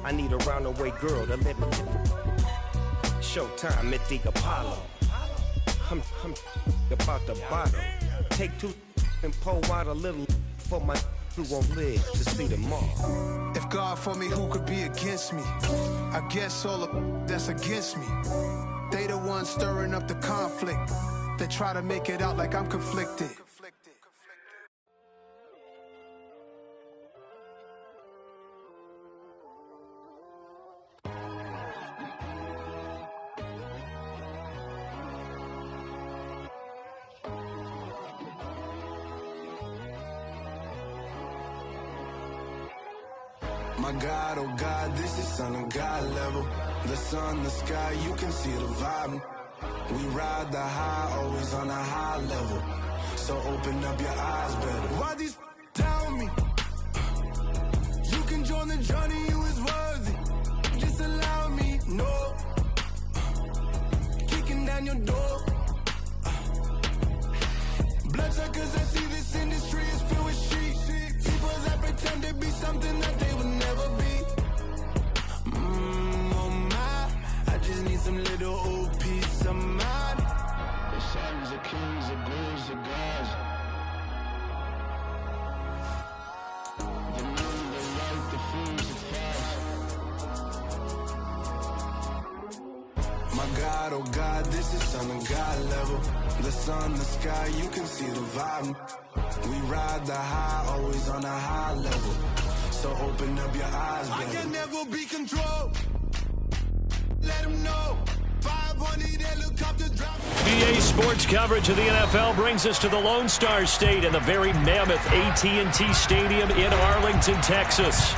I need a roundaway girl to let me. Showtime at the Apollo. I'm about the bottle. Take two and pour out a little for my who won't live to see tomorrow. If God for me, who could be against me? I guess all of that's against me. They the ones stirring up the conflict. They try to make it out like I'm conflicted. My God, oh God, this is Son of God level. The sun, the sky, you can see the vibe. We ride the high, always on a high level. So open up your eyes better. Why these tell me? You can join the journey, you is worthy. Just allow me, no. Kicking down your door. Bloodsuckers, I see this industry is filled with sheep. People that pretend to be something that they would never be. Oh my, I just need some little old peace of mind. The sons of kings, the bulls, the gods. The moon, the light, the fools, the fast. My God, oh God, this is Son of God level. The sun, the sky, you can see the vibe. We ride the high, always on a high level. So open up your eyes, baby. I can never be controlled. Let them know. 500 helicopter drop. EA Sports coverage of the NFL brings us to the Lone Star State and the very mammoth AT&T Stadium in Arlington, Texas.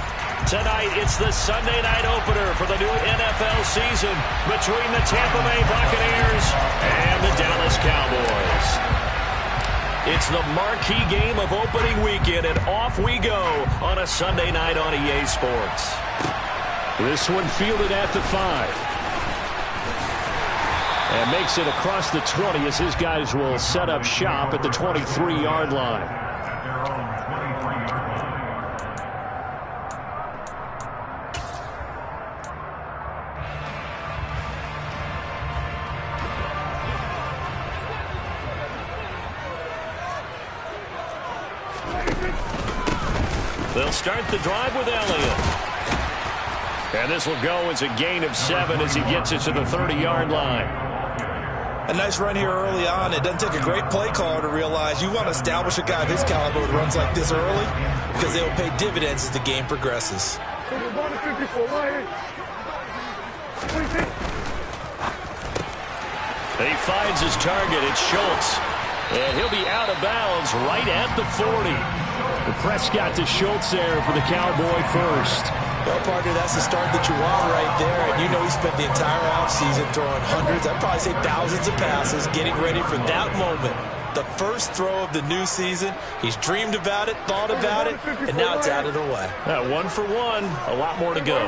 Tonight, it's the Sunday night opener for the new NFL season between the Tampa Bay Buccaneers and the Dallas Cowboys. It's the marquee game of opening weekend, and off we go on a Sunday night on EA Sports. This one fielded at the 5. And makes it across the 20 as his guys will set up shop at the 23-yard line. They'll start the drive with Elliott. And this will go as a gain of 7 as he gets it to the 30-yard line. A nice run here early on. It doesn't take a great play caller to realize you want to establish a guy of his caliber who runs like this early because they will pay dividends as the game progresses. He finds his target. It's Schultz. And he'll be out of bounds right at the 40. The Prescott to Schultz there for the Cowboy first. Well, partner, that's the start that you want right there. And you know he spent the entire offseason throwing hundreds, I'd probably say thousands of passes, getting ready for that moment. The first throw of the new season. He's dreamed about it, thought about it, and now it's out of the way. 1 for 1. A lot more to go.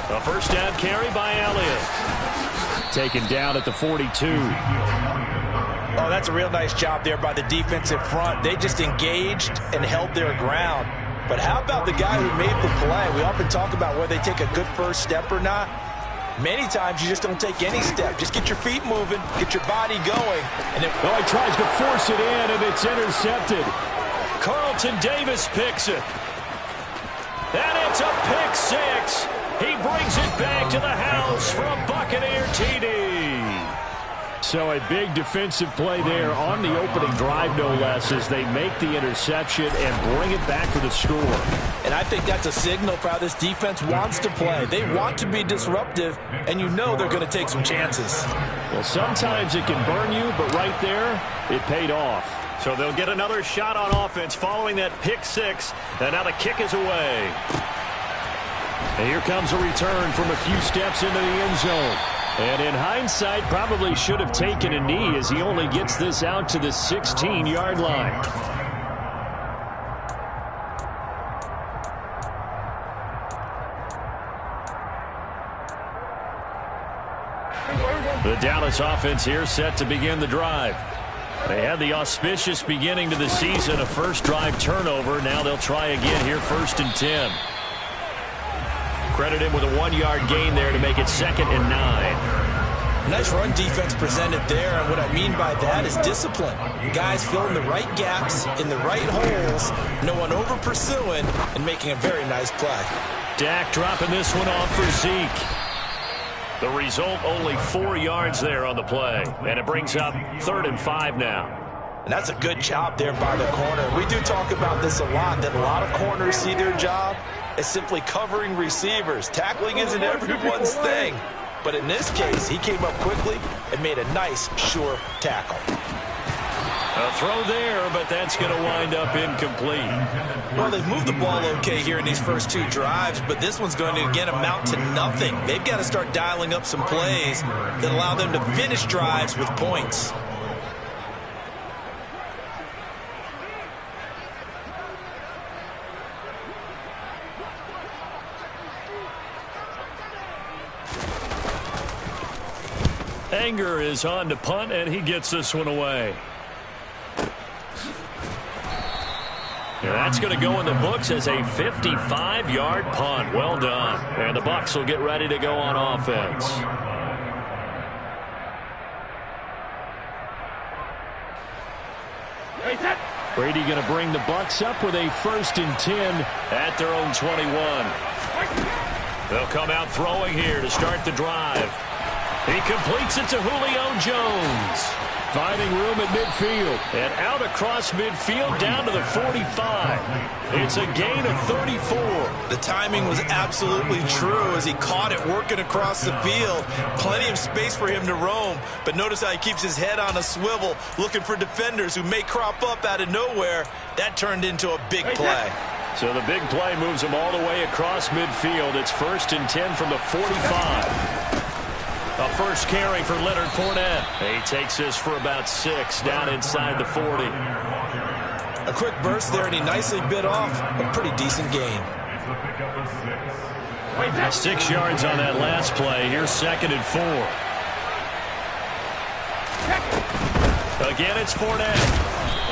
A first down carry by Elliott. Taken down at the 42. Oh, that's a real nice job there by the defensive front. They just engaged and held their ground. But how about the guy who made the play? We often talk about whether they take a good first step or not. Many times you just don't take any step. Just get your feet moving, get your body going. And then, he tries to force it in, and it's intercepted. Carlton Davis picks it. And it's a pick 6. He brings it back to the house for a Buccaneer TD. So a big defensive play there on the opening drive, no less, as they make the interception and bring it back for the score. And I think that's a signal for how this defense wants to play. They want to be disruptive, and you know they're going to take some chances. Well, sometimes it can burn you, but right there, it paid off. So they'll get another shot on offense following that pick 6, and now the kick is away. And here comes a return from a few steps into the end zone. And in hindsight, probably should have taken a knee as he only gets this out to the 16-yard line. The Dallas offense here set to begin the drive. They had the auspicious beginning to the season, a first drive turnover. Now they'll try again here, 1st and 10. Credit him with a 1-yard gain there to make it 2nd and 9. Nice run defense presented there, and what I mean by that is discipline. Guys filling the right gaps in the right holes, no one over pursuing, and making a very nice play. Dak dropping this one off for Zeke. The result, only 4 yards there on the play, and it brings up 3rd and 5 now. And that's a good job there by the corner. We do talk about this a lot, that a lot of corners see their job as simply covering receivers. Tackling isn't everyone's thing. But in this case, he came up quickly and made a nice, sure tackle. A throw there, but that's going to wind up incomplete. Well, they've moved the ball okay here in these first 2 drives, but this one's going to, again, amount to nothing. They've got to start dialing up some plays that allow them to finish drives with points. Anger is on to punt, and he gets this one away. And that's going to go in the books as a 55-yard punt. Well done. And the Bucs will get ready to go on offense. Brady going to bring the Bucs up with a 1st and 10 at their own 21. They'll come out throwing here to start the drive. He completes it to Julio Jones. Finding room at midfield. And out across midfield down to the 45. It's a gain of 34. The timing was absolutely true as he caught it working across the field. Plenty of space for him to roam. But notice how he keeps his head on a swivel, looking for defenders who may crop up out of nowhere. That turned into a big play. So the big play moves him all the way across midfield. It's 1st and 10 from the 45. A first carry for Leonard Fournette. He takes this for about 6 down inside the 40. A quick burst there, and he nicely bit off a pretty decent gain. 6 yards on that last play. Here's 2nd and 4. Again, it's Fournette.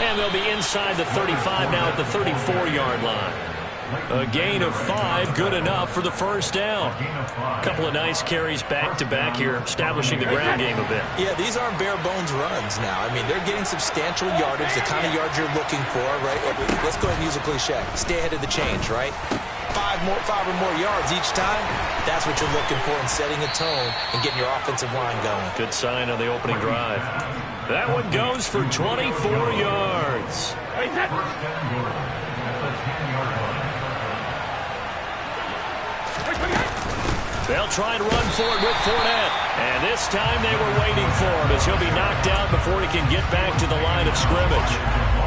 And they'll be inside the 35 now at the 34-yard line. A gain of 5, good enough for the first down. A couple of nice carries back-to-back here, establishing the ground game a bit. Yeah, these aren't bare-bones runs now. I mean, they're getting substantial yardage, the kind of yards you're looking for, right? Let's go ahead and use a cliche. Stay ahead of the change, right? 5 or more yards each time, that's what you're looking for in setting a tone and getting your offensive line going. Good sign on the opening drive. That one goes for 24 yards. They'll try and run for it with Fournette. And this time they were waiting for him as he'll be knocked down before he can get back to the line of scrimmage.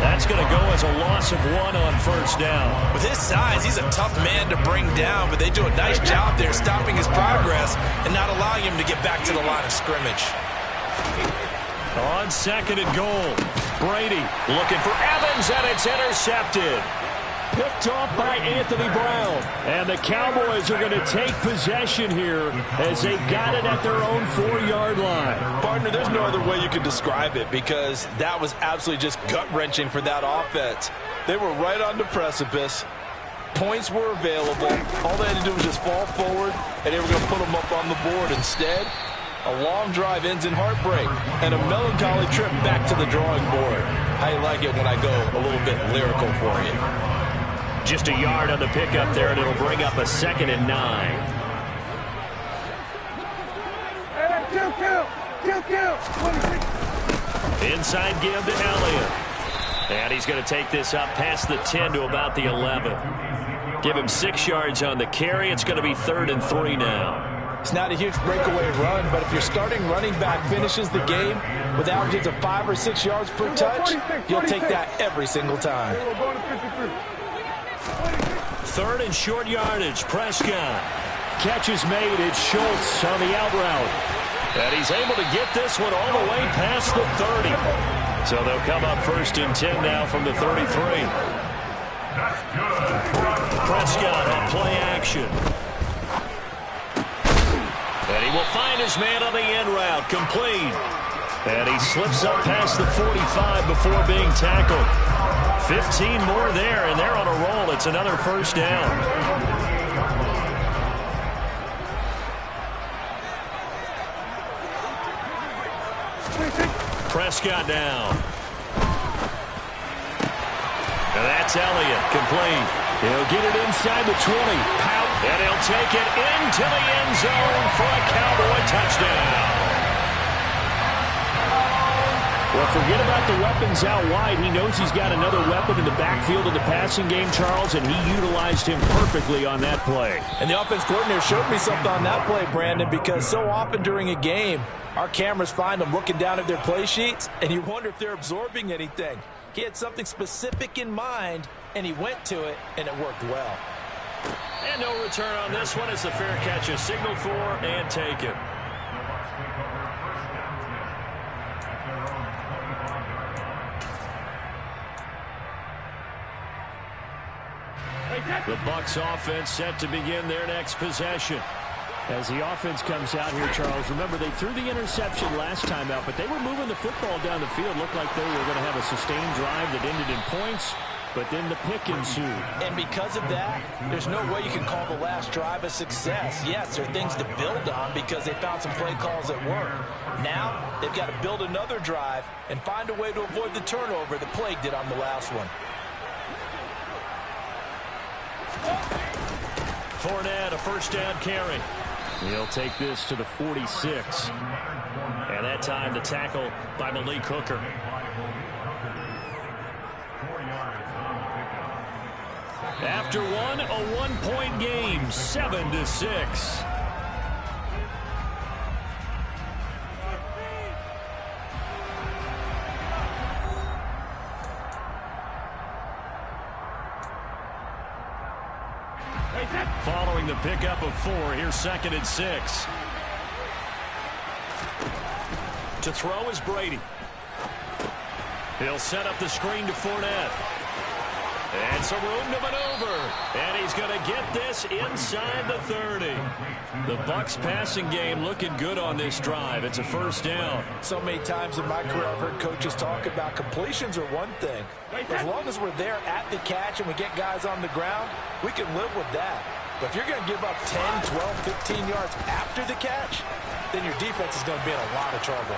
That's going to go as a loss of 1 on first down. With his size, he's a tough man to bring down, but they do a nice job there stopping his progress and not allowing him to get back to the line of scrimmage. On 2nd and goal, Brady looking for Evans, and it's intercepted. Picked off by Anthony Brown. And the Cowboys are going to take possession here as they've got it at their own 4-yard line. Partner, there's no other way you could describe it because that was absolutely just gut-wrenching for that offense. They were right on the precipice. Points were available. All they had to do was just fall forward, and they were going to put them up on the board. Instead, a long drive ends in heartbreak and a melancholy trip back to the drawing board. How you like it when I go a little bit lyrical for you? Just a yard on the pickup there, and it'll bring up a 2nd and 9. Inside give to Elliott. And he's going to take this up past the 10 to about the 11. Give him 6 yards on the carry. It's going to be 3rd and 3 now. It's not a huge breakaway run, but if your starting running back finishes the game with averages of 5 or 6 yards per touch, you'll take that every single time. 3rd and short yardage. Prescott. Catch is made. It's Schultz on the out route. And he's able to get this one all the way past the 30. So they'll come up 1st and 10 now from the 33. Prescott on play action. And he will find his man on the end route. Complete. And he slips up past the 45 before being tackled. 15 more there, and they're on a roll. It's another first down. Prescott down. And that's Elliott, complete. He'll get it inside the 20. And he'll take it into the end zone for a Cowboy touchdown. Well, forget about the weapons out wide. He knows he's got another weapon in the backfield of the passing game, Charles, and he utilized him perfectly on that play. And the offense coordinator showed me something on that play, Brandon, because so often during a game, our cameras find them looking down at their play sheets, and you wonder if they're absorbing anything. He had something specific in mind, and he went to it, and it worked well. And no return on this one. It's a fair catch, a signal for, and take it. The Bucs offense set to begin their next possession. As the offense comes out here, Charles, remember they threw the interception last time out, but they were moving the football down the field. Looked like they were going to have a sustained drive that ended in points, but then the pick ensued. And because of that, there's no way you can call the last drive a success. Yes, there are things to build on because they found some play calls that work. Now, they've got to build another drive and find a way to avoid the turnover that plagued it on the last one. Fournette, a first down carry. He'll take this to the 46. And that time the tackle by Malik Hooker. After one, a one-point game, 7-6. Following the pickup of 4, here's 2nd and 6. To throw is Brady. He'll set up the screen to Fournette. And some room to maneuver. And he's going to get this inside the 30. The Bucs passing game looking good on this drive. It's a first down. So many times in my career I've heard coaches talk about completions are one thing. As long as we're there at the catch and we get guys on the ground, we can live with that. But if you're going to give up 10, 12, 15 yards after the catch, then your defense is going to be in a lot of trouble.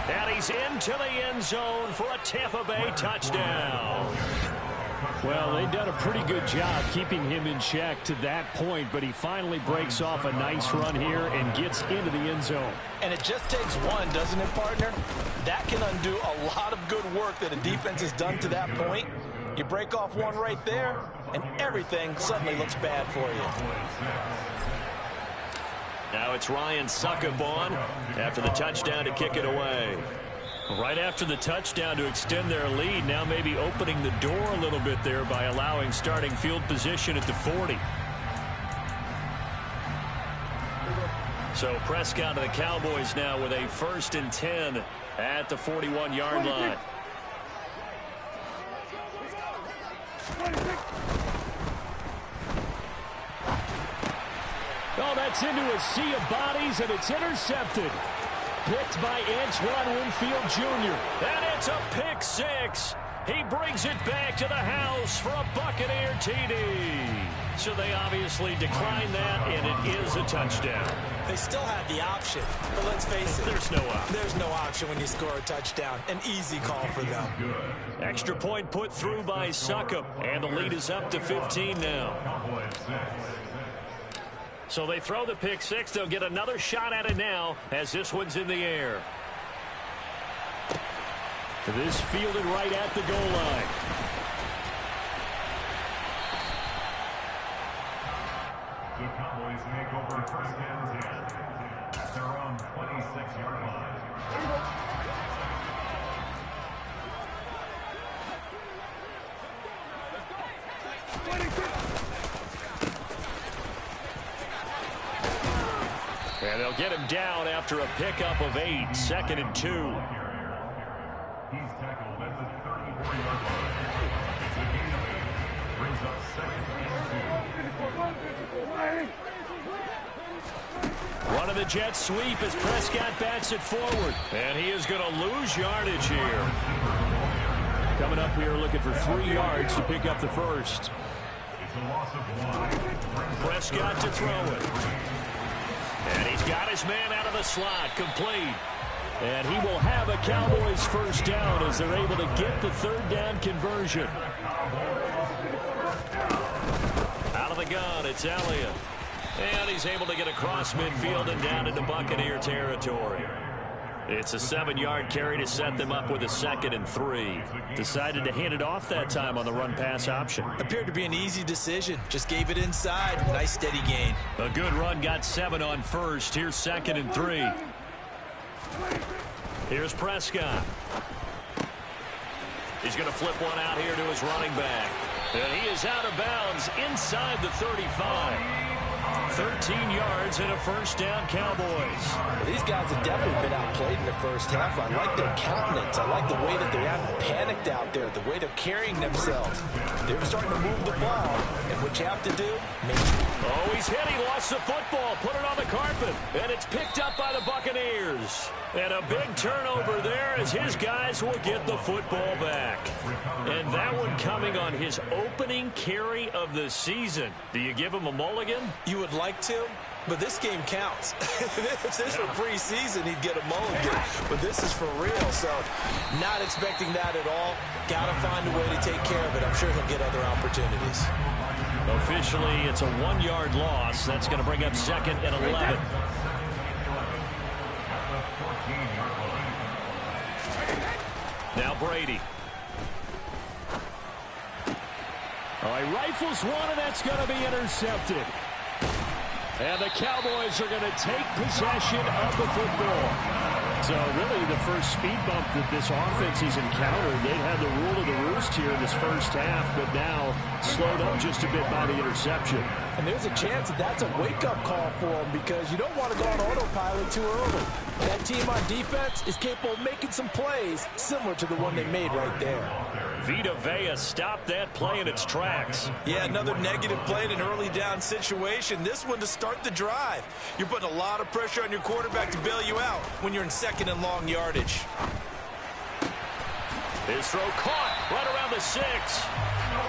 And he's into the end zone for a Tampa Bay touchdown. Well, they've done a pretty good job keeping him in check to that point, but he finally breaks off a nice run here and gets into the end zone. And it just takes one, doesn't it, partner? That can undo a lot of good work that a defense has done to that point. You break off one right there, and everything suddenly looks bad for you. Now it's Ryan Succop on after the touchdown to kick it away. Right after the touchdown to extend their lead, now maybe opening the door a little bit there by allowing starting field position at the 40. So Prescott of the Cowboys now with a 1st and 10 at the 41-yard line. Oh, that's into a sea of bodies, and it's intercepted. Picked by Antoine Winfield Jr. And it's a pick 6. He brings it back to the house for a Buccaneer TD. So they obviously declined that, and it is a touchdown. They still have the option, but let's face it. There's no option. There's no option when you score a touchdown. An easy call for them. Extra point put through by Succop, and the lead is up to 15 now. So they throw the pick 6. They'll get another shot at it now as this one's in the air. This fielded right at the goal line. The Cowboys make over 1st and 10 at their own 26-yard line. And they'll get him down after a pickup of 8, 2nd and 2. He's tackled at the 34-yard line. The gain of 8 brings up 2nd and 2. running the jet sweep as Prescott bats it forward. And he is going to lose yardage here. Coming up here looking for 3 yards to pick up the first. Prescott to throw it. And he's got his man out of the slot, complete. And he will have a Cowboys first down as they're able to get the third down conversion. Out of the gun, it's Elliott. And he's able to get across midfield and down into Buccaneer territory. It's a 7-yard carry to set them up with a 2nd and 3. Decided to hand it off that time on the run-pass option. Appeared to be an easy decision. Just gave it inside. Nice steady gain. A good run, got 7 on first. Here's 2nd and 3. Here's Prescott. He's going to flip one out here to his running back. And he is out of bounds inside the 35. 13 yards and a first down, Cowboys. Well, these guys have definitely been outplayed in the first half. I like their countenance. I like the way that they haven't panicked out there, the way they're carrying themselves. They're starting to move the ball. And what you have to do, Oh, he's hit. He lost the football. Put it on the carpet. And it's picked up by the Buccaneers. And a big turnover there as his guys will get the football back. And that one coming on his opening carry of the season. Do you give him a mulligan? You would like to, but this game counts. If this were preseason, he'd get a mulligan. But this is for real, so not expecting that at all. Got to find a way to take care of it. I'm sure he'll get other opportunities. Officially, it's a 1-yard loss. That's going to bring up 2nd and 11. Now Brady. Oh, he rifles one, and that's going to be intercepted. And the Cowboys are going to take possession of the football. So really the first speed bump that this offense has encountered. They'd had the rule of the roost here in this first half, but now slowed up just a bit by the interception. And there's a chance that that's a wake-up call for them because you don't want to go on autopilot too early. That team on defense is capable of making some plays similar to the one they made right there. Vita Vea stopped that play in its tracks. Yeah, another negative play in an early down situation. This one to start the drive. You're putting a lot of pressure on your quarterback to bail you out when you're in 2nd and long yardage. His throw caught right around the 6.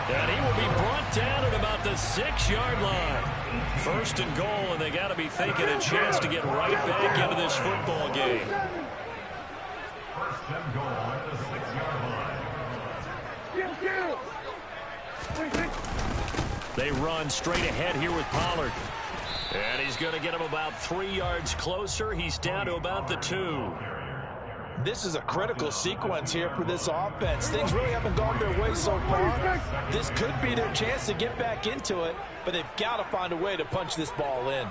And he will be brought down at about the 6-yard line. 1st and goal, and they got to be thinking a chance to get right back into this football game. 1st and goal at the 6-yard line. They run straight ahead here with Pollard. And he's going to get him about 3 yards closer. He's down to about the 2. This is a critical sequence here for this offense. Things really haven't gone their way so far. This could be their chance to get back into it, but they've got to find a way to punch this ball in.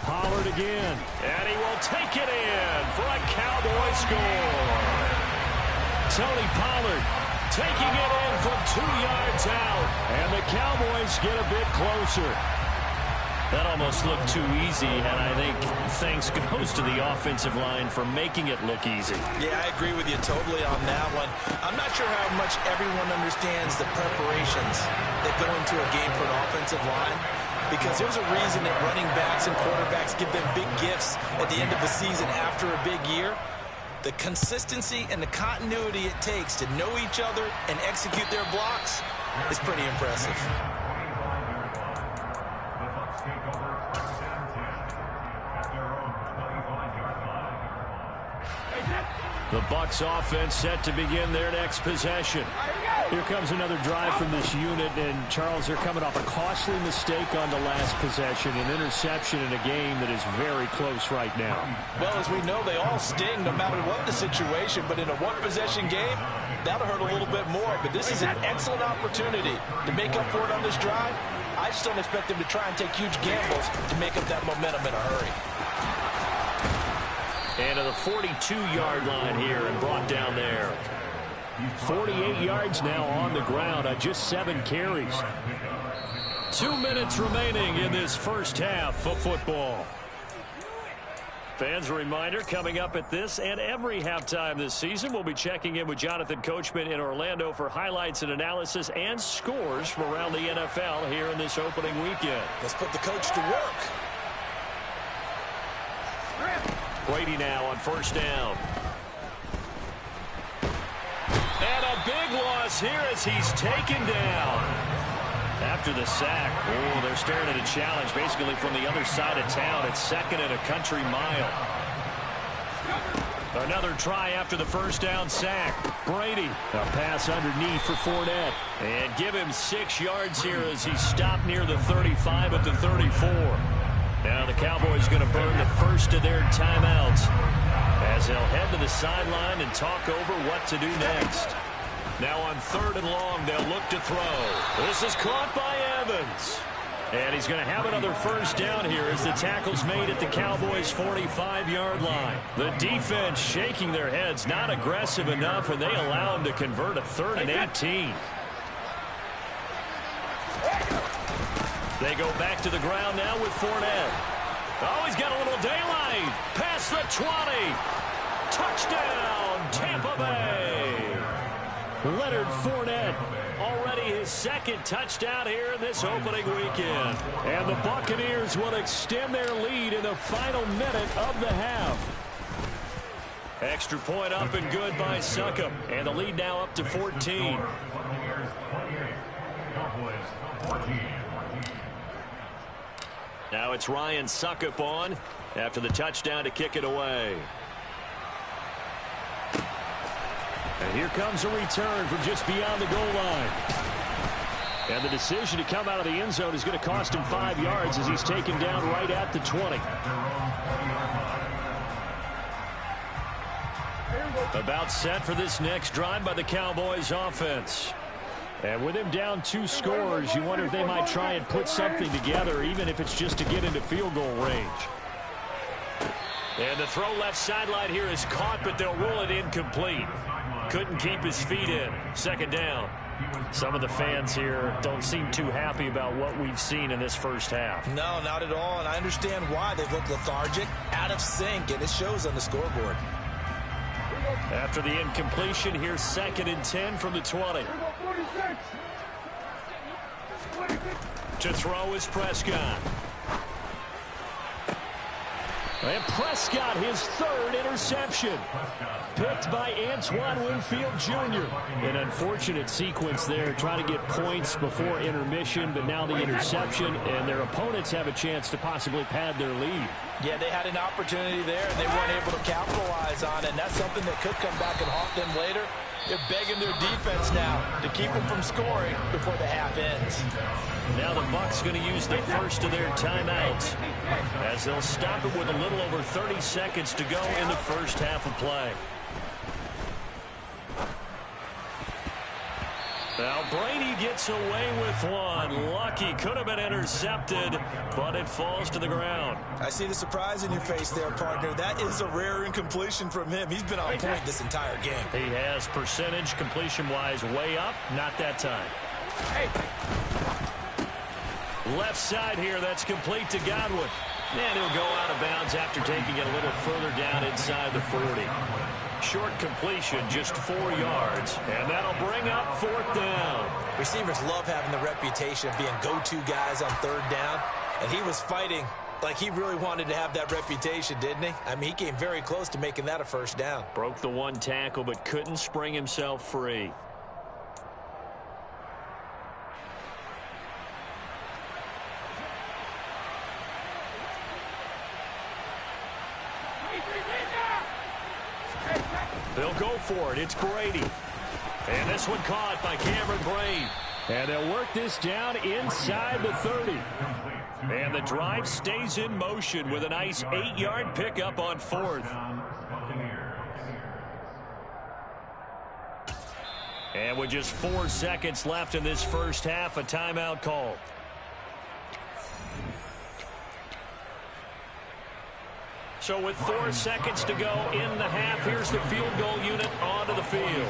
Pollard again, and he will take it in for a Cowboy score. Tony Pollard taking it in from 2 yards out, and the Cowboys get a bit closer. That almost looked too easy, and I think thanks goes to the offensive line for making it look easy. Yeah, I agree with you totally on that one. I'm not sure how much everyone understands the preparations that go into a game for an offensive line, because there's a reason that running backs and quarterbacks give them big gifts at the end of the season after a big year. The consistency and the continuity it takes to know each other and execute their blocks is pretty impressive. The Bucs offense set to begin their next possession. Here comes another drive from this unit, and Charles, they're coming off a costly mistake on the last possession, an interception in a game that is very close right now. Well, as we know, they all sting no matter what the situation, but in a one-possession game, that'll hurt a little bit more. But this is an excellent opportunity to make up for it on this drive. I just don't expect them to try and take huge gambles to make up that momentum in a hurry. And to the 42-yard line here and brought down there. 48 yards now on the ground on just 7 carries. 2 minutes remaining in this first half of football. Fans, a reminder, coming up at this and every halftime this season, we'll be checking in with Jonathan Coachman in Orlando for highlights and analysis and scores from around the NFL here in this opening weekend. Let's put the coach to work. Brady now on first down. And a big loss here as he's taken down. After the sack, they're staring at a challenge basically from the other side of town. It's second and a country mile. Another try after the first down sack. Brady, a pass underneath for Fournette. And give him 6 yards here as he stopped near the 35 at the 34. Now the Cowboys going to burn the first of their timeouts as they'll head to the sideline and talk over what to do next. Now on 3rd and long, they'll look to throw. This is caught by Evans. And he's going to have another first down here as the tackle's made at the Cowboys' 45-yard line. The defense shaking their heads, not aggressive enough, and they allow him to convert a 3rd and 18. They go back to the ground now with Fournette. Oh, he's got a little daylight. Past the 20. Touchdown, Tampa Bay. Leonard Fournette, already his 2nd touchdown here in this opening weekend. And the Buccaneers will extend their lead in the final minute of the half. Extra point up and good by Succop. And the lead now up to 14. Now it's Ryan Succop on after the touchdown to kick it away. And here comes a return from just beyond the goal line. And the decision to come out of the end zone is going to cost him 5 yards as he's taken down right at the 20. About set for this next drive by the Cowboys offense. And with him down 2 scores, you wonder if they might try and put something together, even if it's just to get into field goal range. And the throw left sideline here is caught, but they'll rule it incomplete. Couldn't keep his feet in. 2nd down. Some of the fans here don't seem too happy about what we've seen in this first half. No, not at all, and I understand why. They've looked lethargic, out of sync, and it shows on the scoreboard. After the incompletion, here's 2nd and 10 from the 20. To throw is Prescott. And Prescott, his 3rd interception. Picked by Antoine Winfield Jr. An unfortunate sequence there, trying to get points before intermission, but now the interception, and their opponents have a chance to possibly pad their lead. Yeah, they had an opportunity there, and they weren't able to capitalize on it, and that's something that could come back and haunt them later. They're begging their defense now to keep them from scoring before the half ends. Now the Bucs going to use the first of their timeouts as they'll stop it with a little over 30 seconds to go in the first half of play. Now Brady gets away with one. Lucky, could have been intercepted, but it falls to the ground. I see the surprise in your face there, partner. That is a rare incompletion from him. He's been on point this entire game. He has percentage completion-wise way up. Not that time. Left side here, that's complete to Godwin. And he'll go out of bounds after taking it a little further down inside the 40. Short completion, just 4 yards, and that'll bring up 4th down. Receivers love having the reputation of being go-to guys on 3rd down, and he was fighting like he really wanted to have that reputation, didn't he? I mean, he came very close to making that a first down. Broke the 1 tackle, but couldn't spring himself free. They'll go for it. It's Brady. And this one caught by Cameron Brate. And they'll work this down inside the 30. And the drive stays in motion with a nice 8-yard pickup on 4th. And with just 4 seconds left in this first half, a timeout call. So with 4 seconds to go in the half, here's the field goal unit onto the field.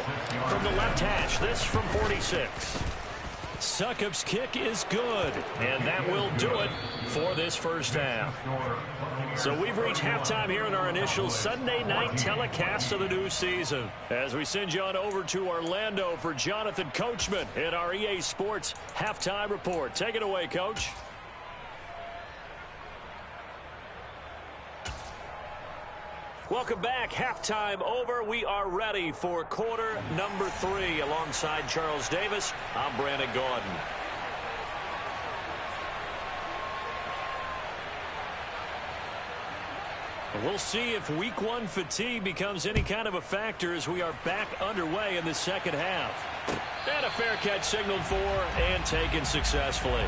From the left hash, this from 46. Succop's kick is good, and that will do it for this first half. So we've reached halftime here in our initial Sunday night telecast of the new season. As we send you on over to Orlando for Jonathan Coachman in our EA Sports Halftime Report. Take it away, Coach. Welcome back. Halftime over. We are ready for quarter number 3. Alongside Charles Davis, I'm Brandon Gaudin. And we'll see if week 1 fatigue becomes any kind of a factor as we are back underway in the second half. And a fair catch signaled for and taken successfully.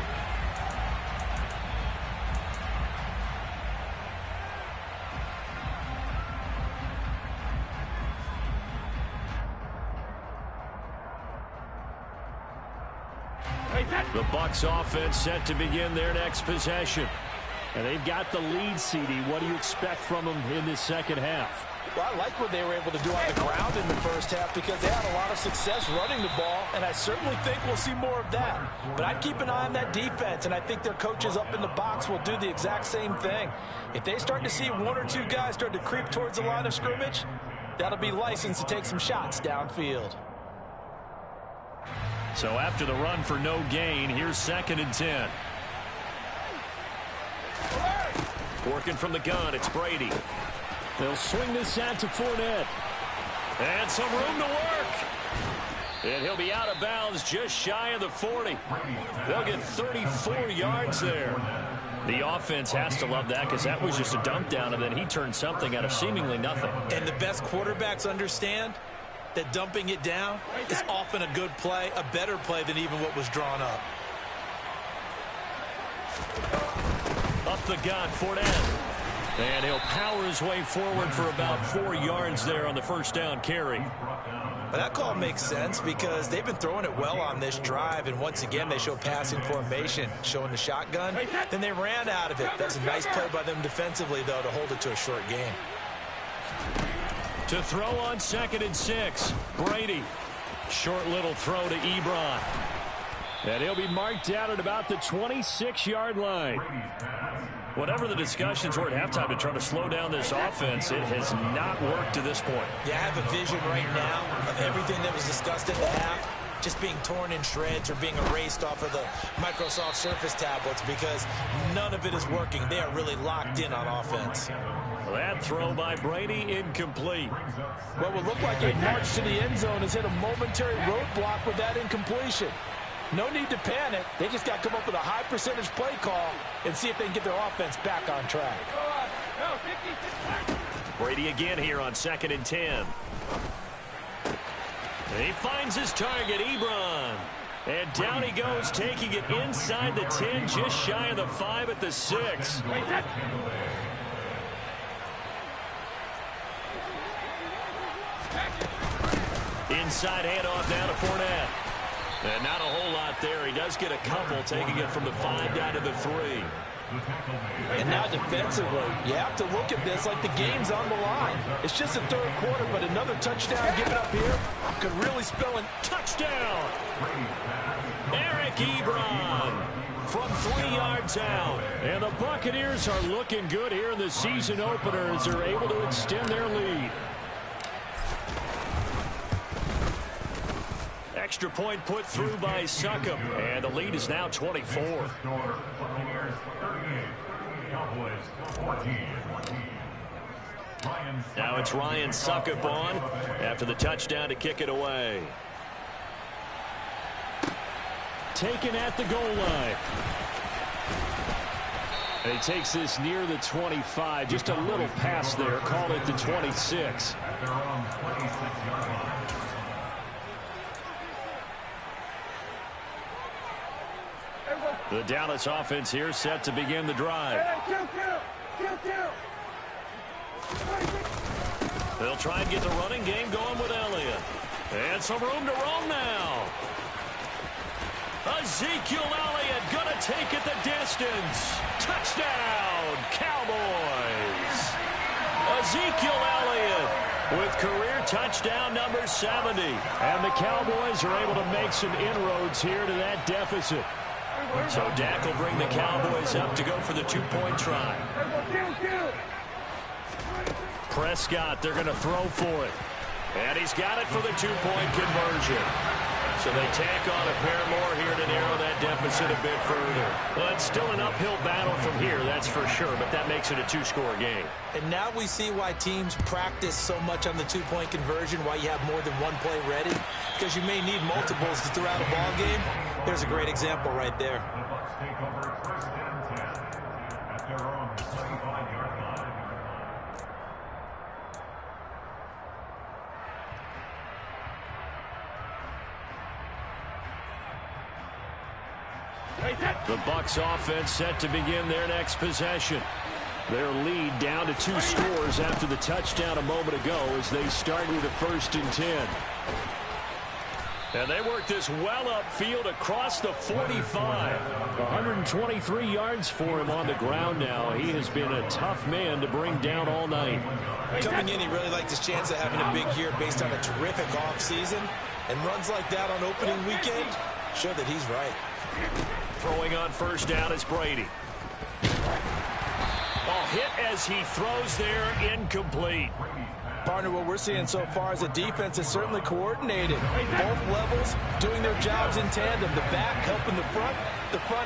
The Bucs offense set to begin their next possession. And they've got the lead, CD. What do you expect from them in this second half? Well, I like what they were able to do on the ground in the first half because they had a lot of success running the ball, and I certainly think we'll see more of that. But I'd keep an eye on that defense, and I think their coaches up in the box will do the exact same thing. If they start to see 1 or 2 guys start to creep towards the line of scrimmage, that'll be licensed to take some shots downfield. So after the run for no gain, here's 2nd and 10. Working from the gun, it's Brady. They'll swing this out to Fournette. And some room to work. And he'll be out of bounds just shy of the 40. They'll get 34 yards there. The offense has to love that because that was just a dump down, and then he turned something out of seemingly nothing. And the best quarterbacks understand that dumping it down is often a good play, a better play than even what was drawn up. Up the gun, Fournette. And he'll power his way forward for about 4 yards there on the first down carry. Well, that call makes sense because they've been throwing it well on this drive, and once again they show passing formation, showing the shotgun. Then they ran out of it. That's a nice play by them defensively, though, to hold it to a short game. To throw on 2nd and 6, Brady. Short little throw to Ebron. And he'll be marked out at about the 26-yard line. Whatever the discussions were at halftime to try to slow down this offense, it has not worked to this point. Yeah, I have a vision right now of everything that was discussed in the half just being torn in shreds or being erased off of the Microsoft Surface tablets because none of it is working. They are really locked in on offense. That throw by Brady incomplete. What would look like a march to the end zone has hit a momentary roadblock with that incompletion. No need to panic. They just got to come up with a high percentage play call and see if they can get their offense back on track. Brady again here on 2nd and 10. And he finds his target, Ebron. And down he goes, taking it inside the 10, just shy of the 5 at the 6. Inside handoff now to Fournette. And not a whole lot there. He does get a couple, taking it from the 5 down to the 3. And now defensively, you have to look at this like the game's on the line. It's just the 3rd quarter, but another touchdown given up here could really spell a touchdown. Eric Ebron from 3 yards out. And the Buccaneers are looking good here in the season opener as they're able to extend their lead. Extra point put through by Succop, and the lead is now 24. Now it's Ryan Succop on after the touchdown to kick it away. Taken at the goal line. And he takes this near the 25, just a little pass there, call it the 26. The Dallas offense here set to begin the drive. They'll try and get the running game going with Elliott. And some room to roam now. Ezekiel Elliott gonna take it the distance. Touchdown, Cowboys. Ezekiel Elliott with career touchdown number 70. And the Cowboys are able to make some inroads here to that deficit. So Dak will bring the Cowboys up to go for the two-point try. Prescott, they're going to throw for it. And he's got it for the two-point conversion. So they tack on a pair more here to narrow that deficit a bit further. Well, it's still an uphill battle from here, that's for sure, but that makes it a two-score game. And now we see why teams practice so much on the two-point conversion, why you have more than one play ready, because you may need multiples throughout a ball game. There's a great example right there. The Bucs take over first and 10 at their own 25-yard line. The Bucs offense set to begin their next possession. Their lead down to 2 scores after the touchdown a moment ago as they start with a 1st and 10. And they work this well upfield across the 45. 123 yards for him on the ground now. He has been a tough man to bring down all night. Coming in, he really liked his chance of having a big year based on a terrific offseason. And runs like that on opening weekend show that he's right. Throwing on first down is Brady. Oh, hit as he throws there, incomplete. Partner, what we're seeing so far is a defense is certainly coordinated. Both levels doing their jobs in tandem. The back helping the front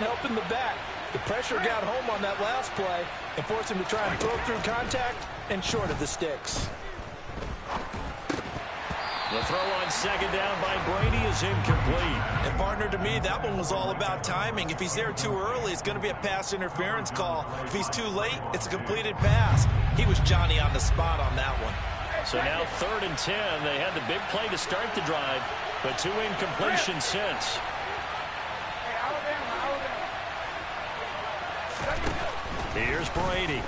helping the back. The pressure got home on that last play and forced him to try and throw through contact and short of the sticks. The throw on second down by Brady is incomplete. And partner, to me, that one was all about timing. If he's there too early, it's going to be a pass interference call. If he's too late, it's a completed pass. He was Johnny on the spot on that one. So now 3rd and 10. They had the big play to start the drive, but 2 incompletions since. Here's Brady.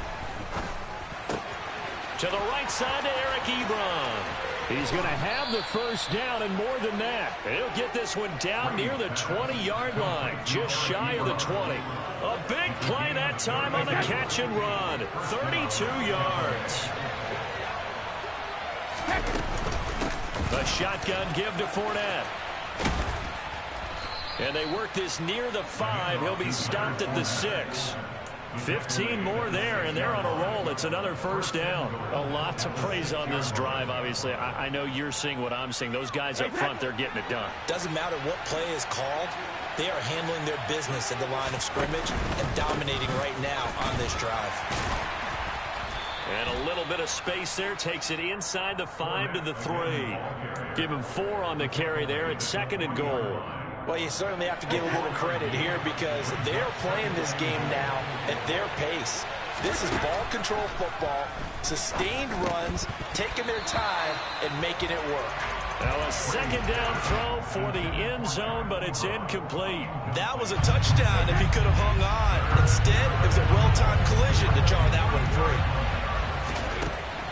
To the right side to Eric Ebron. He's going to have the first down and more than that. He'll get this one down near the 20-yard line, just shy of the 20. A big play that time on the catch and run. 32 yards. A shotgun give to Fournette. And they work this near the 5. He'll be stopped at the 6. 15 more there, and they're on a roll. It's another first down. A lot to praise on this drive, obviously. I know you're seeing what I'm seeing. Those guys up front, they're getting it done. Doesn't matter what play is called. They are handling their business at the line of scrimmage and dominating right now on this drive. And a little bit of space there. Takes it inside the 5 to the 3. Give him 4 on the carry there at 2nd and goal. Well, you certainly have to give a little credit here because they're playing this game now at their pace. This is ball control football, sustained runs, taking their time, and making it work. Now a second down throw for the end zone, but it's incomplete. That was a touchdown if he could have hung on. Instead, it was a well-timed collision to jar that one free.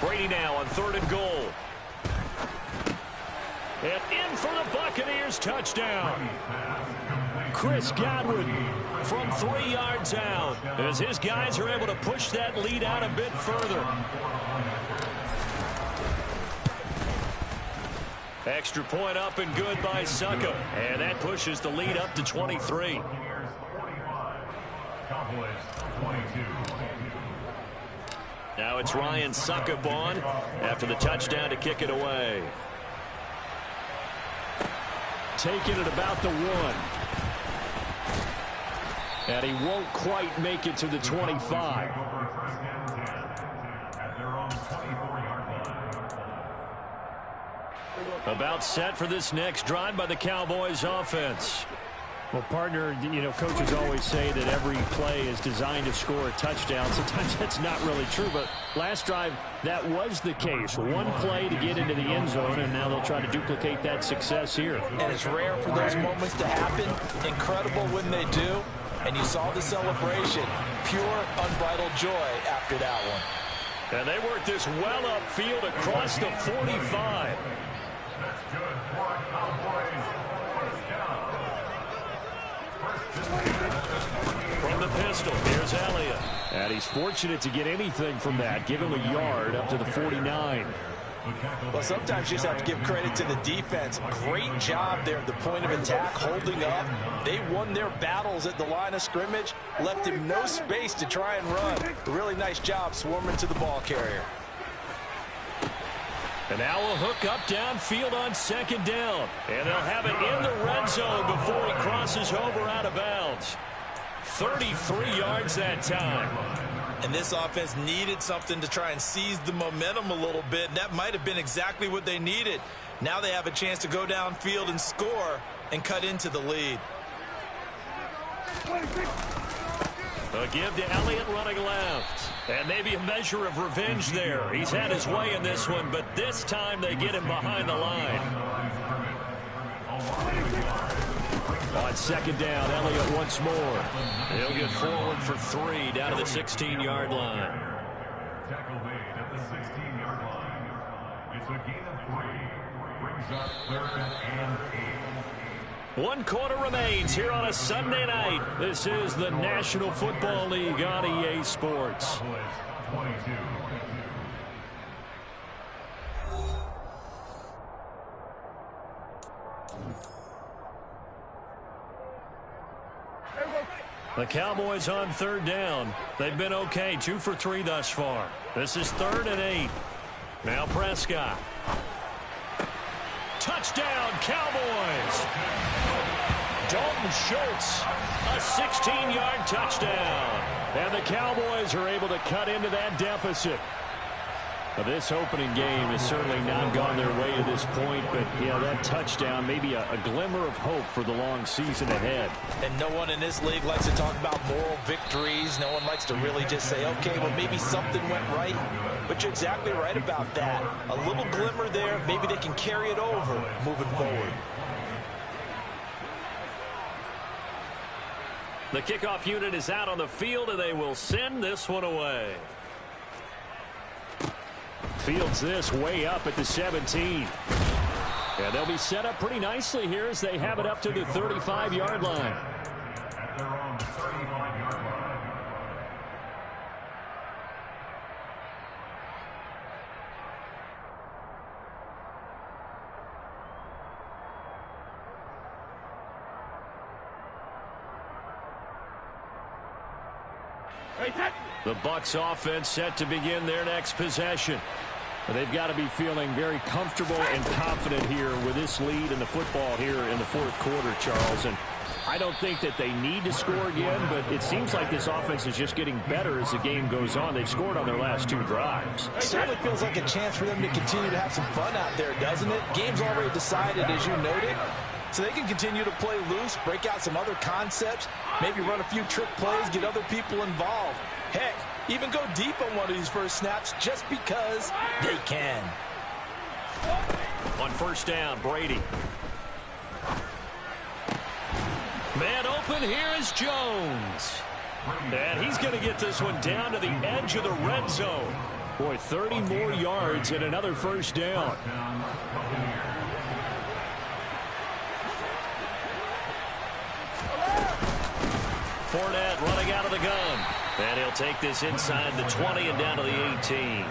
Brady now on 3rd and goal. And in for the Buccaneers touchdown. Chris Godwin from 3 yards out as his guys are able to push that lead out a bit further. Extra point up and good by Succop. And that pushes the lead up to 23. Now it's Ryan Succop on after the touchdown to kick it away. Taking it about the 1. And he won't quite make it to the 25. About set for this next drive by the Cowboys offense. Well, partner, you know, coaches always say that every play is designed to score a touchdown. Sometimes that's not really true, but last drive, that was the case. One play to get into the end zone, and now they'll try to duplicate that success here. And it's rare for those moments to happen. Incredible when they do. And you saw the celebration. Pure, unbridled joy after that one. And they work this well upfield across the 45. From the pistol, here's Elliott. And he's fortunate to get anything from that. Give him a yard up to the 49. Well, sometimes you just have to give credit to the defense. Great job there at the point of attack, holding up. They won their battles at the line of scrimmage, left him no space to try and run. A really nice job swarming to the ball carrier. And now a hook up downfield on second down. And they'll have it in the red zone before he crosses over out of bounds. 33 yards that time. And this offense needed something to try and seize the momentum a little bit. And that might have been exactly what they needed. Now they have a chance to go downfield and score and cut into the lead. A give to Elliott running left. And maybe a measure of revenge there. He's had his way in this one, but this time they get him behind the line. On second down, Elliott once more. He'll get forward for 3 down to the 16-yard line. Tackle made at the 16-yard line. It's a gain of 3. Brings up 3rd and 8. 1 quarter remains here on a Sunday night. This is the National Football League on EA Sports. 22. The Cowboys on 3rd down. They've been okay, 2 for 3 thus far. This is 3rd and 8. Now Prescott. Touchdown, Cowboys! Dalton Schultz, a 16-yard touchdown. And the Cowboys are able to cut into that deficit. This opening game has certainly not gone their way to this point, but yeah, that touchdown may be a glimmer of hope for the long season ahead. And no one in this league likes to talk about moral victories. No one likes to really just say, okay, well, maybe something went right. But you're exactly right about that. A little glimmer there. Maybe they can carry it over moving forward. The kickoff unit is out on the field, and they will send this one away. Fields this way up at the 17. Yeah, they'll be set up pretty nicely here as they have it up to the 35-yard line. At their own 35-yard line. The Bucs offense set to begin their next possession. They've got to be feeling very comfortable and confident here with this lead in the football here in the 4th quarter, Charles. And I don't think that they need to score again, but it seems like this offense is just getting better as the game goes on. They've scored on their last 2 drives. It certainly feels like a chance for them to continue to have some fun out there, doesn't it? Game's already decided, as you noted. So they can continue to play loose, break out some other concepts, maybe run a few trick plays, get other people involved. Heck, even go deep on one of these first snaps just because they can. On 1st down, Brady. Man open, here is Jones. And he's going to get this one down to the edge of the red zone. Boy, 30 more yards and another 1st down. Fournette running out of the gun. And he'll take this inside the 20 and down to the 18.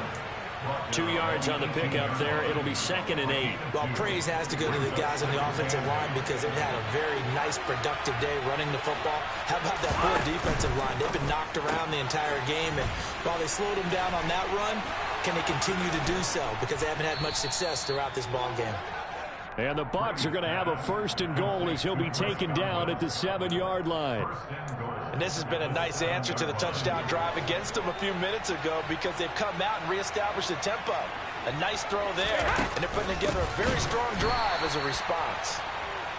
2 yards on the pickup there. It'll be 2nd and 8. Well, praise has to go to the guys on the offensive line because they've had a very nice, productive day running the football. How about that poor defensive line? They've been knocked around the entire game, and while they slowed them down on that run, can they continue to do so? Because they haven't had much success throughout this ball game. And the Bucs are going to have a 1st and goal as he'll be taken down at the 7-yard line. And this has been a nice answer to the touchdown drive against them a few minutes ago because they've come out and reestablished the tempo. A nice throw there, and they're putting together a very strong drive as a response.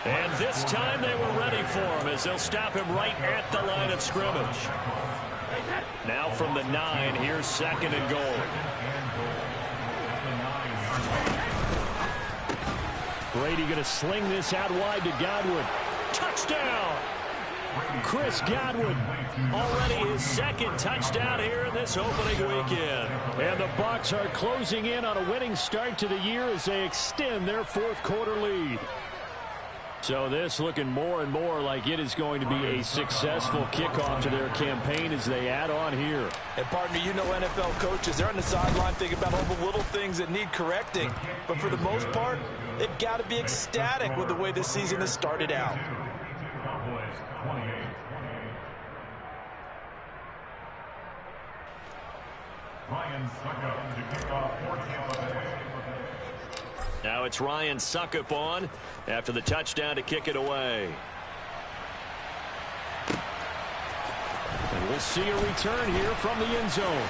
And this time they were ready for him as they'll stop him right at the line of scrimmage. Now from the 9, here's 2nd and goal. Brady going to sling this out wide to Godwin. Touchdown! Chris Godwin, already his 2nd touchdown here in this opening weekend. And the Bucs are closing in on a winning start to the year as they extend their 4th quarter lead. So this looking more and more like it is going to be a successful kickoff to their campaign as they add on here. And partner, you know NFL coaches, they're on the sideline thinking about all the little things that need correcting. But for the most part, they've got to be ecstatic with the way this season has started out. Ryan Succop to kick off for Tampa Bay. Now it's Ryan Succop on after the touchdown to kick it away. And we'll see a return here from the end zone.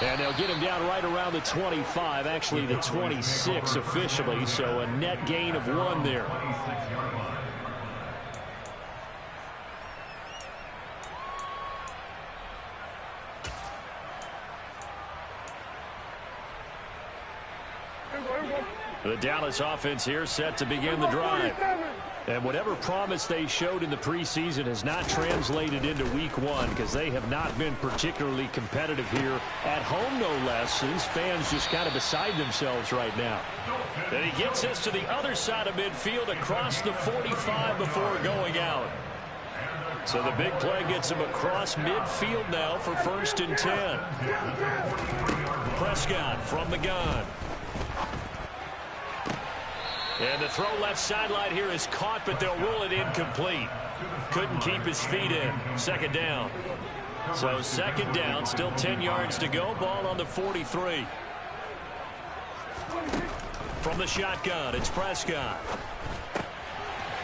And they'll get him down right around the 25, actually the 26 officially, so a net gain of 1 there. The Dallas offense here set to begin the drive. And whatever promise they showed in the preseason has not translated into week 1 because they have not been particularly competitive here at home, no less. These fans just kind of beside themselves right now. And he gets us to the other side of midfield across the 45 before going out. So the big play gets him across midfield now for 1st and 10. Prescott from the gun. And the throw left sideline here is caught, but they'll rule it incomplete. Couldn't keep his feet in. 2nd down. So 2nd down, still 10 yards to go. Ball on the 43. From the shotgun, it's Prescott.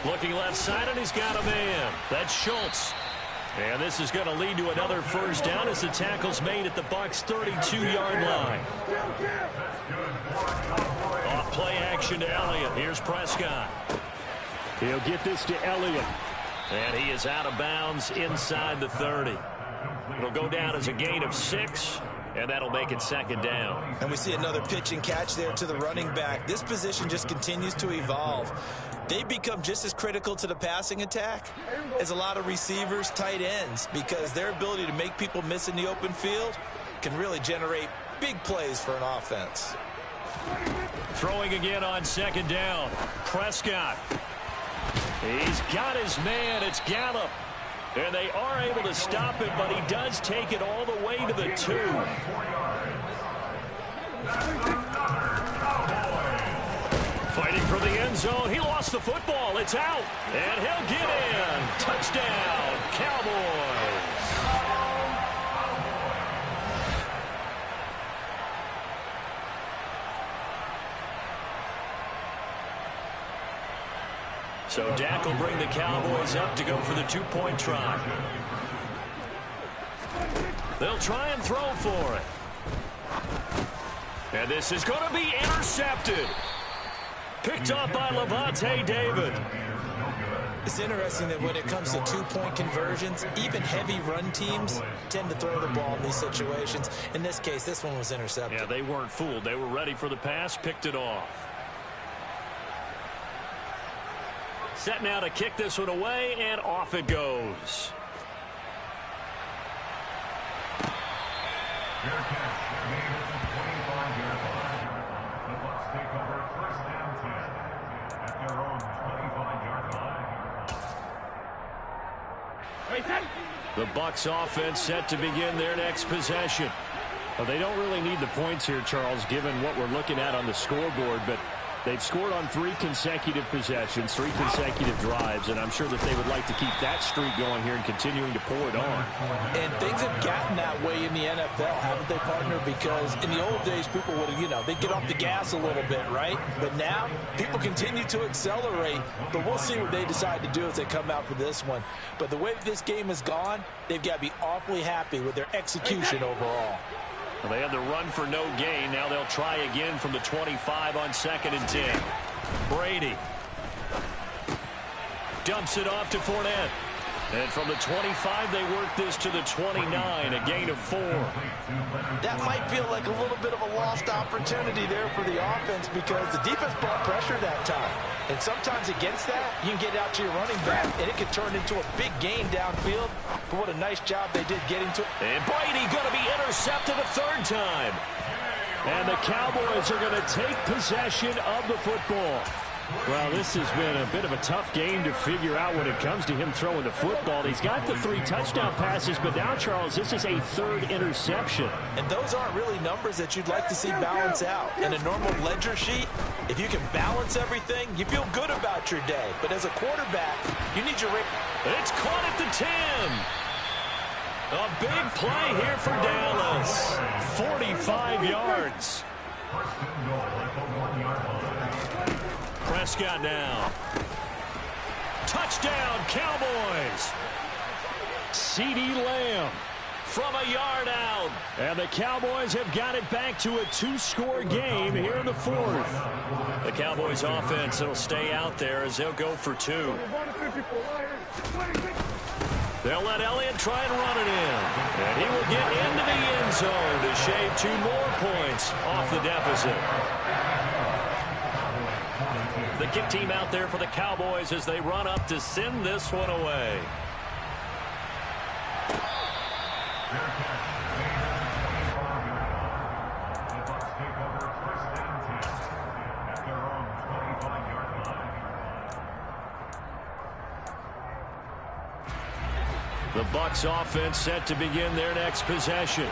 Looking left side, and he's got a man. That's Schultz. And this is going to lead to another 1st down as the tackle's made at the Bucs' 32-yard line. Off play action to Elliott. Here's Prescott. He'll get this to Elliott. And he is out of bounds inside the 30. It'll go down as a gain of 6, and that'll make it 2nd down. And we see another pitch and catch there to the running back. This position just continues to evolve. They become just as critical to the passing attack as a lot of receivers, tight ends, because their ability to make people miss in the open field can really generate big plays for an offense. Throwing again on 2nd down. Prescott. He's got his man. It's Gallup. And they are able to stop him, but he does take it all the way to the 2. Fighting for the end zone. He lost the football. It's out. And he'll get in. Touchdown, Cowboys. So Dak will bring the Cowboys up to go for the 2-point try. They'll try and throw for it. And this is going to be intercepted. Picked up by Lavonte David. It's interesting that when it comes to 2-point conversions, even heavy run teams tend to throw the ball in these situations. In this case, this one was intercepted. Yeah, they weren't fooled. They were ready for the pass, picked it off. Set now to kick this one away, and off it goes. Fair catch made at the 25-yard line. The Bucs take over 1st and 10 at their own 25-yard line. The Bucs offense set to begin their next possession. Well, they don't really need the points here, Charles, given what we're looking at on the scoreboard, but they've scored on 3 consecutive possessions, 3 consecutive drives, and I'm sure that they would like to keep that streak going here and continuing to pour it on. And things have gotten that way in the NFL, haven't they, partner? Because in the old days, people would have, they'd get off the gas a little bit, right? But now, people continue to accelerate, but we'll see what they decide to do as they come out for this one. But the way that this game has gone, they've got to be awfully happy with their execution overall. Well, they had the run for no gain. Now they'll try again from the 25 on 2nd and 10. Brady dumps it off to Fournette. And from the 25, they work this to the 29, a gain of 4. That might feel like a little bit of a lost opportunity there for the offense because the defense brought pressure that time. And sometimes against that, you can get out to your running back, and it can turn into a big gain downfield. But what a nice job they did getting to it. And Brady going to be intercepted a 3rd time. And the Cowboys are going to take possession of the football. Well, this has been a bit of a tough game to figure out when it comes to him throwing the football. He's got the 3 touchdown passes, but now, Charles, this is a 3rd interception. And those aren't really numbers that you'd like to see balance out. In a normal ledger sheet, if you can balance everything, you feel good about your day. But as a quarterback, you need your rate. It's caught at the 10. A big play here for Dallas. 45 yards. Prescott now. Touchdown, Cowboys. CeeDee Lamb from a yard out. And the Cowboys have got it back to a 2-score game here in the 4th. The Cowboys offense will stay out there as they'll go for 2. They'll let Elliott try and run it in. And he will get into the end zone to shave 2 more points off the deficit. The kick team out there for the Cowboys as they run up to send this one away. The Bucs offense set to begin their next possession.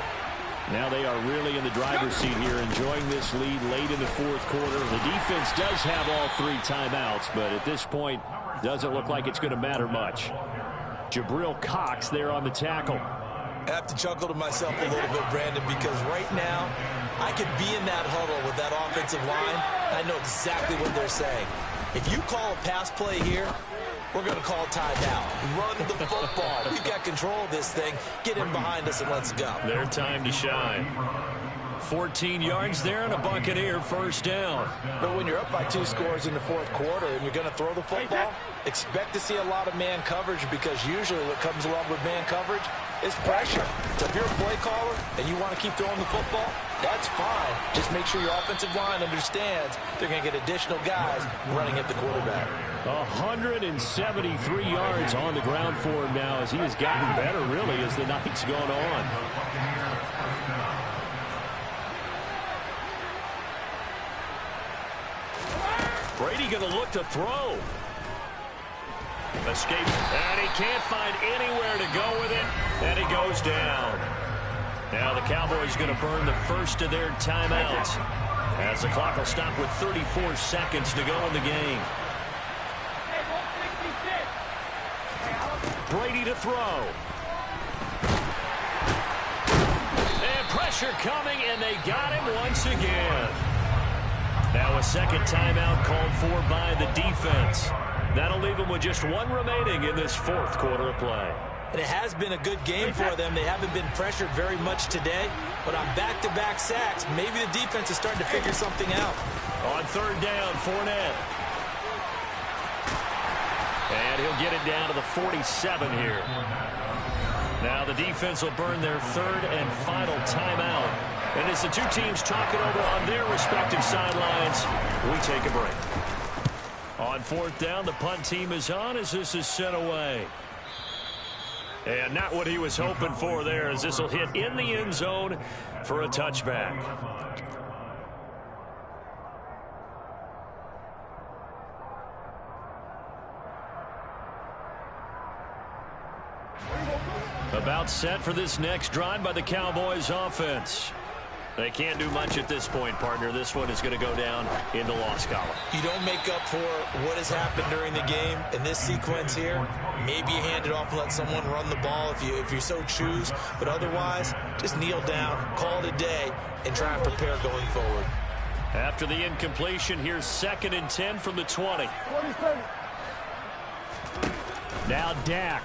Now they are really in the driver's seat here, enjoying this lead late in the 4th quarter. The defense does have all 3 timeouts, but at this point, doesn't look like it's going to matter much. Jabril Cox there on the tackle. I have to chuckle to myself a little bit, Brandon, because right now, I could be in that huddle with that offensive line. I know exactly what they're saying. If you call a pass play here, we're going to call timeout. Run the football. We've got control of this thing. Get in behind us and let's go. Their time to shine. 14 yards there and a Buccaneer first down. But when you're up by 2 scores in the 4th quarter and you're going to throw the football, expect to see a lot of man coverage, because usually what comes along with man coverage is pressure. So if you're a play caller and you want to keep throwing the football, that's fine. Just make sure your offensive line understands they're going to get additional guys running at the quarterback. 173 yards on the ground for him now, as he has gotten better, really, as the night's gone on. Brady going to look to throw. Escape, and he can't find anywhere to go with it, and he goes down. Now the Cowboys going to burn the first of their timeouts, as the clock will stop with 34 seconds to go in the game. Brady to throw. And pressure coming, and they got him once again. Now a second timeout called for by the defense. That'll leave them with just 1 remaining in this 4th quarter of play. And it has been a good game for them. They haven't been pressured very much today, but on back-to-back sacks, maybe the defense is starting to figure something out. On 3rd down, Fournette. And he'll get it down to the 47 here. Now the defense will burn their 3rd and final timeout. And as the 2 teams talk it over on their respective sidelines, we take a break. On 4th down, the punt team is on as this is sent away. And not what he was hoping for there, as this will hit in the end zone for a touchback. About set for this next drive by the Cowboys offense. They can't do much at this point, partner. This one is going to go down in the loss column. You don't make up for what has happened during the game in this sequence here. Maybe you hand it off and let someone run the ball if you so choose. But otherwise, just kneel down, call it a day, and try and prepare going forward. After the incompletion, here's 2nd and 10 from the 20. Now Dak.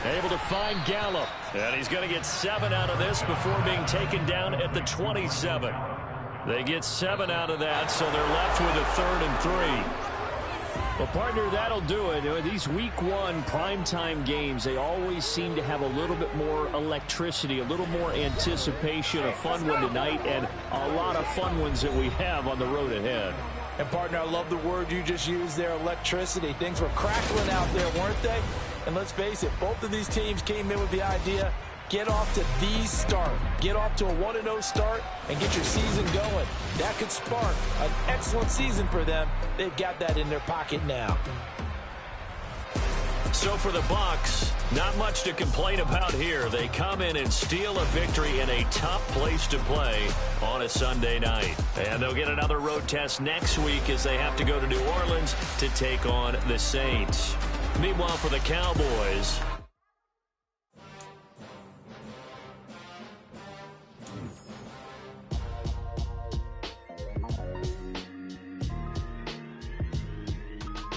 Able to find Gallup. And he's going to get 7 out of this before being taken down at the 27. They get 7 out of that, so they're left with a 3rd and 3. Well, partner, that'll do it. These week 1 primetime games, they always seem to have a little bit more electricity, a little more anticipation. A fun one tonight, and a lot of fun ones that we have on the road ahead. And, partner, I love the word you just used there, electricity. Things were crackling out there, weren't they? And let's face it, both of these teams came in with the idea, get off to the start. Get off to a 1-0 start and get your season going. That could spark an excellent season for them. They've got that in their pocket now. So for the Bucs, not much to complain about here. They come in and steal a victory in a tough place to play on a Sunday night. And they'll get another road test next week as they have to go to New Orleans to take on the Saints. Meanwhile, for the Cowboys,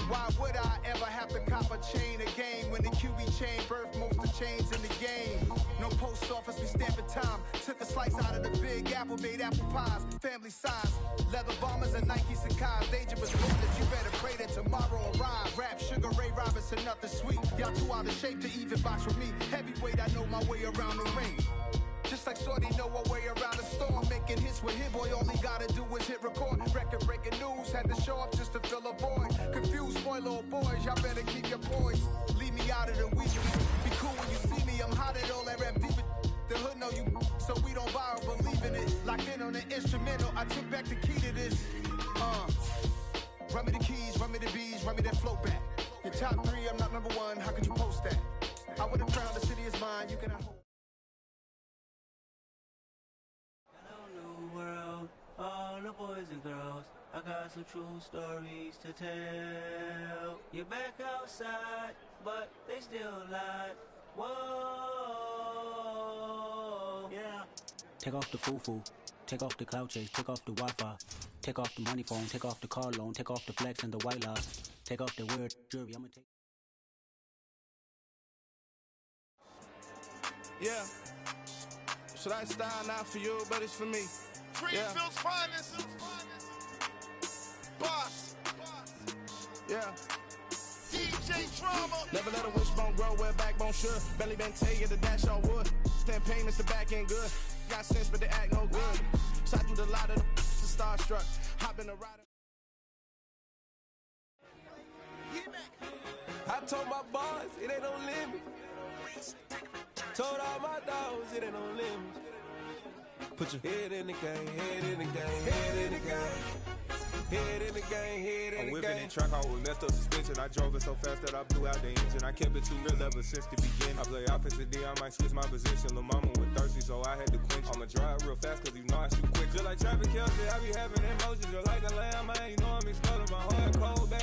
Why would I ever have to cop a chain again when the QB chain birthed most of the chains in the game? No post office, we stamping time. Took a slice out of the Big Apple, made apple pies, family size. Leather bombers and Nike Sacai's. Dangerous bullets, you better pray that tomorrow arrive. Rap, Sugar Ray Robinson, nothing sweet. Y'all too out of shape to even box with me. Heavyweight, I know my way around the ring. Just like Shorty know her way around the storm. Making hits with Hit Boy, all he gotta do is hit record. Record breaking news, had to show up just to fill a void. Confused boy, little boys, y'all better keep your poise. Leave me out of the weekly. Be cool when you see me, I'm hot at all that rap deep. The hood know you, so we don't borrow, believe in it. Locked in on the instrumental, I took back the key to this. Run me the keys, run me the bees, run me that flow back. Your top 3, I'm not number 1, how could you post that? I would've crowned the city is mine, you cannot hold. All the boys and girls, I got some true stories to tell. You're back outside, but they still lied. Whoa, yeah. Take off the foo-foo, take off the cloud chase, take off the Wi-Fi, take off the money phone, take off the car loan, take off the flex and the white loss, take off the weird jewelry. I'ma take. Yeah. Should I style not for you, but it's for me. Greenfield's finest. Boss. Yeah. DJ Drama. Never let a wishbone grow where backbone should. Belly been tell you the dash on wood. 10 payments, the back end good. Got sense, but they act no good. Shot through the lot of the starstruck. Hop in the rider. I told my boys it ain't no limit. Told all my dogs it ain't no limit. Put your head in the game, head in the game, head in the game. Head in the game, head in the game. I'm whipping in track, I was messed up suspension. I drove it so fast that I blew out the engine. I kept it too real ever since the beginning. I play offensive D, I might switch my position. Lil' mama was thirsty, so I had to quench. I'ma drive real fast, cause you know I shoot quick. Just like Travis Kelce, I be having emotions. Just like the lamb, man, you know I'm exploding. My heart cold, baby.